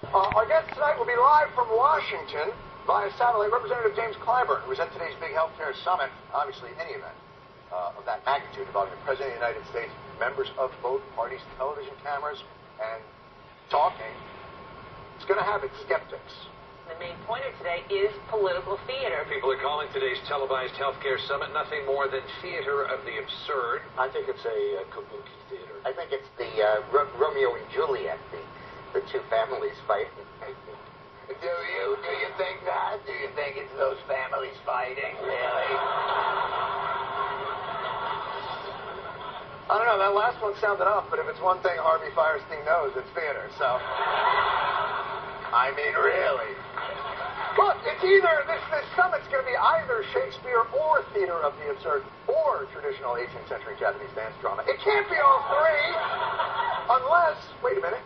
Our guest tonight will be live from Washington via satellite. Representative James Clyburn, who was at today's big healthcare summit. Obviously, any event of that magnitude involving the President of the United States, members of both parties, television cameras, and talking, it's going to have its skeptics. The main pointer today is political theater. People are calling today's televised healthcare summit nothing more than theater of the absurd. I think it's a kabuki theater. I think it's the Romeo and Juliet, the two families fighting. Do you think that? Do you think it's those families fighting, really? I don't know, that last one sounded off, but if it's one thing Harvey Fierstein knows, it's theater, so... I mean, really. Look, it's either, this summit's going to be either Shakespeare or theater of the absurd or traditional 18th century Japanese dance drama. It can't be all three, unless, wait a minute,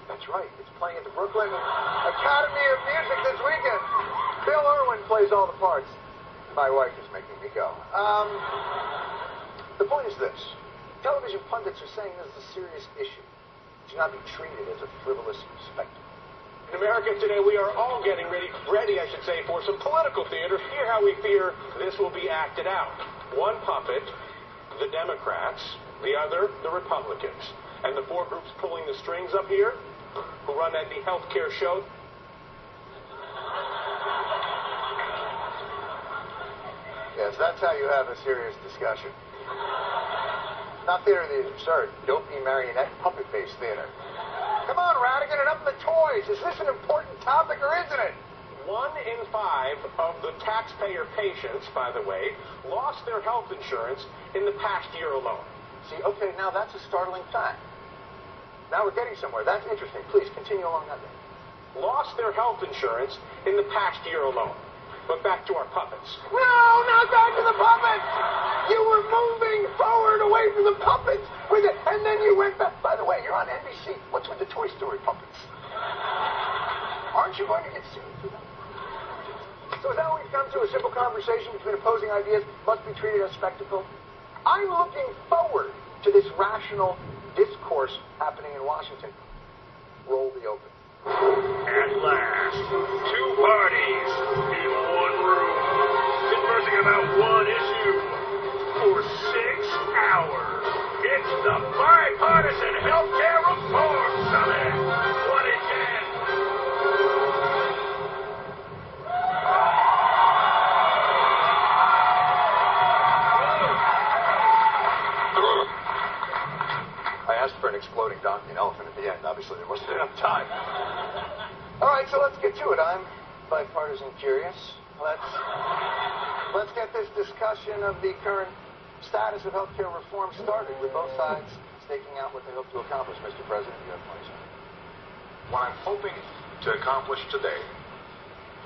that's right, it's playing at the Brooklyn Academy of Music this weekend. Bill Irwin plays all the parts. My wife is making me go. The point is this. Television pundits are saying this is a serious issue. It should not be treated as a frivolous spectacle. In America today, we are all getting ready, for some political theater. Hear how we fear this will be acted out. One puppet, the Democrats, the other, the Republicans. And the four groups pulling the strings up here, who run that the healthcare show. Yes, that's how you have a serious discussion. Not theater of the absurd, dopey marionette puppet-based theater. Come on, Radigan, enough of the toys. Is this an important topic or isn't it? 1 in 5 of the taxpayer patients, by the way, lost their health insurance in the past year alone. See, okay, now that's a startling fact. Now we're getting somewhere. That's interesting. Please continue along that way. Lost their health insurance in the past year alone. But back to our puppets. No, not back to the puppets! You were moving forward away from the puppets, and then you went back. By the way, you're on NBC. What's with the Toy Story puppets? Aren't you going to get sued for that? So is that what we've come to? A simple conversation between opposing ideas must be treated as spectacle? I'm looking forward to this rational discourse happening in Washington. Roll the open. At last, two parties in one room, conversing about one issue for 6 hours. It's the Bipartisan Healthcare Reform Summit 2010. I asked for an exploding donkey and elephant at the end. Obviously, there wasn't enough time. All right, so let's get to it. I'm bipartisan curious. Let's get this discussion of the current status of healthcare reform started with both sides staking out what they hope to accomplish. Mr. President, you have 20 seconds. What I'm hoping to accomplish today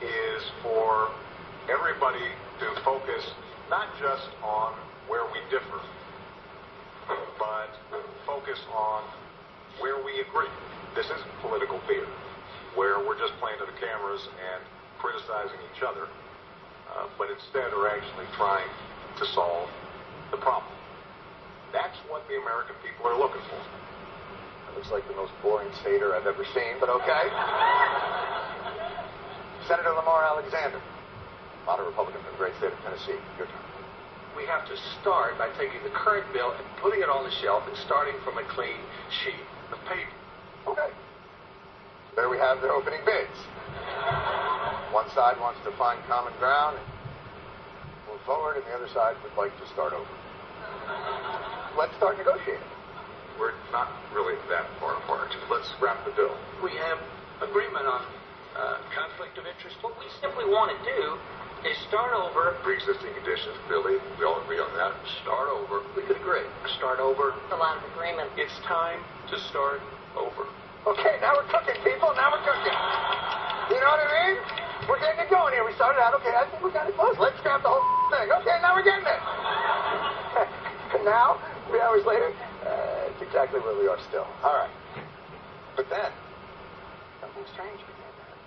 is for everybody to focus not just on where we differ, but focus on where we agree. This isn't political theater, where we're just playing to the cameras and criticizing each other, but instead are actually trying to solve the problem. That's what the American people are looking for. That looks like the most boring Seder I've ever seen, but okay. Senator Lamar Alexander, model Republican from the great state of Tennessee. Your turn. We have to start by taking the current bill and putting it on the shelf and starting from a clean sheet of paper. Okay. There we have their opening bids. One side wants to find common ground and move forward, and the other side would like to start over. Let's start negotiating. We're not really that far apart. Let's wrap the bill. We have agreement on conflict of interest. What we simply want to do is start over. Pre-existing conditions, Billy, we all agree on that. Start over. We could agree. Start over. A lot of agreement. It's time to start over. Okay, now we're cooking, people. Now we're cooking. You know what I mean? We're getting it going here. We started out, okay, I think we got it close. Let's grab the whole thing. Okay, now we're getting it. And now, 3 hours later, it's exactly where we are still. All right. But then, something strange began to happen.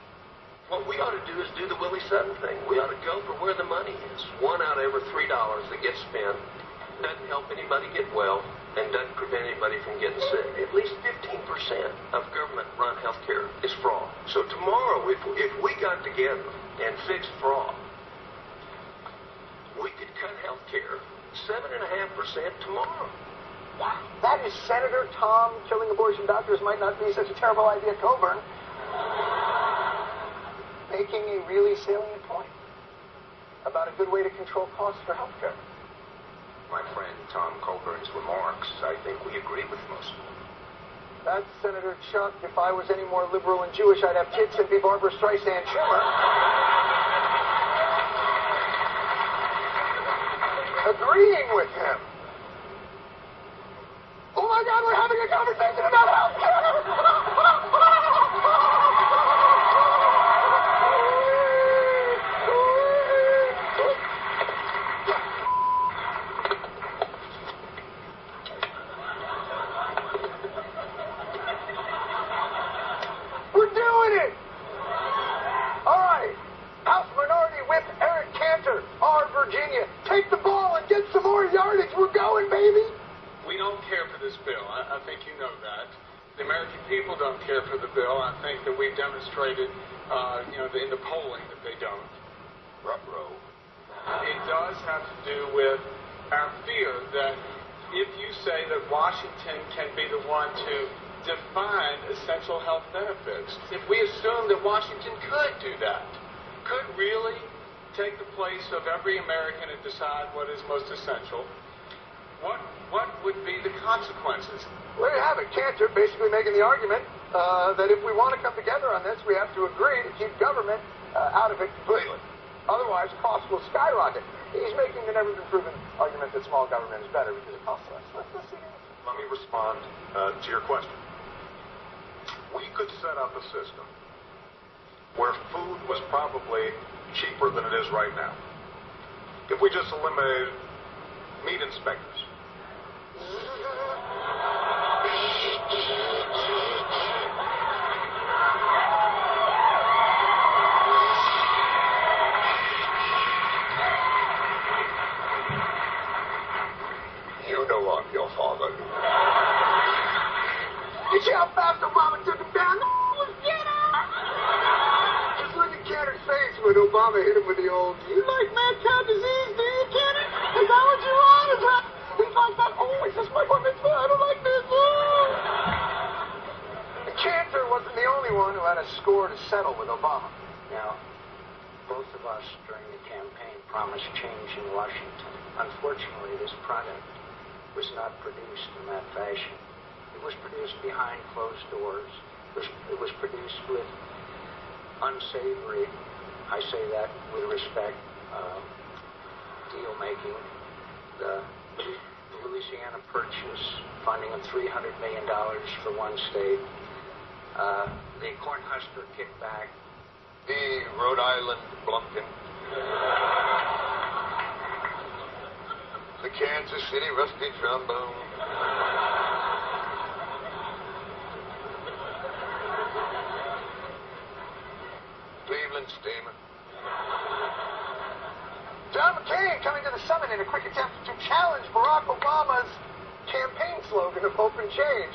What we ought to do is do the Willie Sutton thing. We ought to go for where the money is. 1 out of every $3 that gets spent doesn't help anybody get well and doesn't prevent anybody from getting sick. At least 15% of government-run health care is fraud. So tomorrow, if we got together and fixed fraud, we could cut health care 7.5% tomorrow. Wow, that is Senator Tom killing abortion doctors might not be such a terrible idea, Coburn. Making a really salient point about a good way to control costs for health care. My friend Tom Coburn's remarks, I think we agree with most of them. That's Senator Chuck. If I was any more liberal and Jewish, I'd have kids and be Barbara Streisand Schumer. Agreeing with him. Oh my God, we're having a conversation about health care! Virginia, take the ball and get some more yardage. We're going, baby. We don't care for this bill. I think you know that. The American people don't care for the bill. I think that we've demonstrated, in the polling that they don't. Ruh-roh. It does have to do with our fear that if you say that Washington can be the one to define essential health benefits, if we assume that Washington could do that, could really take the place of every American and decide what is most essential, what would be the consequences? Well, there you have it. Cantor basically making the argument that if we want to come together on this, we have to agree to keep government out of it completely. Otherwise, costs will skyrocket. He's making the never-been-proven argument that small government is better because it costs less. Let's see. Let me respond to your question. We could set up a system where food was probably cheaper than it is right now. If we just eliminated meat inspectors. You know I'm your father. You see how fast Obama took him down? Cantor's face when Obama hit him with the old, "You like mad cow disease, do you, Cantor? Is that what you want? Is that?" He's like that. Oh, it's just my bar mitzvah. I don't like this. Cantor wasn't the only one who had a score to settle with Obama. Now, both of us during the campaign promised change in Washington. Unfortunately, this product was not produced in that fashion. It was produced behind closed doors. It was produced with unsavory, I say that with respect, deal making. The Louisiana Purchase funding of $300 million for one state. The Cornhusker kickback. The Rhode Island Blumpkin. The Kansas City Rusty Trombone. Cleveland Steamer. John McCain coming to the summit in a quick attempt to challenge Barack Obama's campaign slogan of hope and change.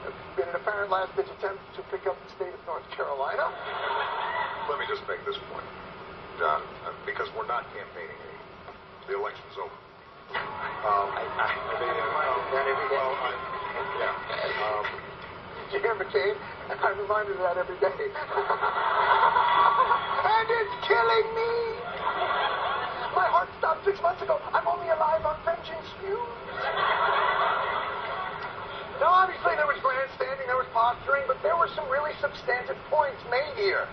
It's been an apparent last-ditch attempt to pick up the state of North Carolina. Let me just make this point, John, because we're not campaigning anymore. The election's over. Did you hear McCain? I'm reminded of that every day. And it's killing me. My heart stopped 6 months ago. I'm only alive on vengeance fumes. Now, obviously, there was grandstanding, there was posturing, but there were some really substantive points made here.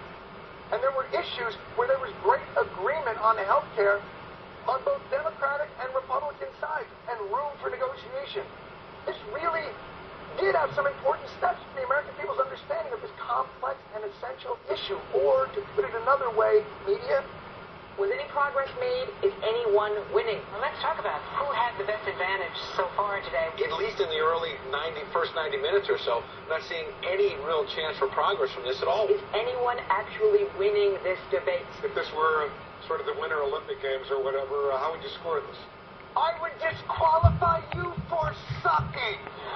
And there were issues where there was great agreement on health care on both Democratic and Republican sides, and room for negotiation. This really did have some important steps to the American people's understanding of this complex and essential issue. Or, to put it another way, media, Was any progress made? Is anyone winning? Well, let's talk about who had the best advantage so far today. At least in the first 90 minutes or so, I'm not seeing any real chance for progress from this at all. Is anyone actually winning this debate? If this were sort of the Winter Olympic Games or whatever, how would you score this? I would disqualify you for sucking.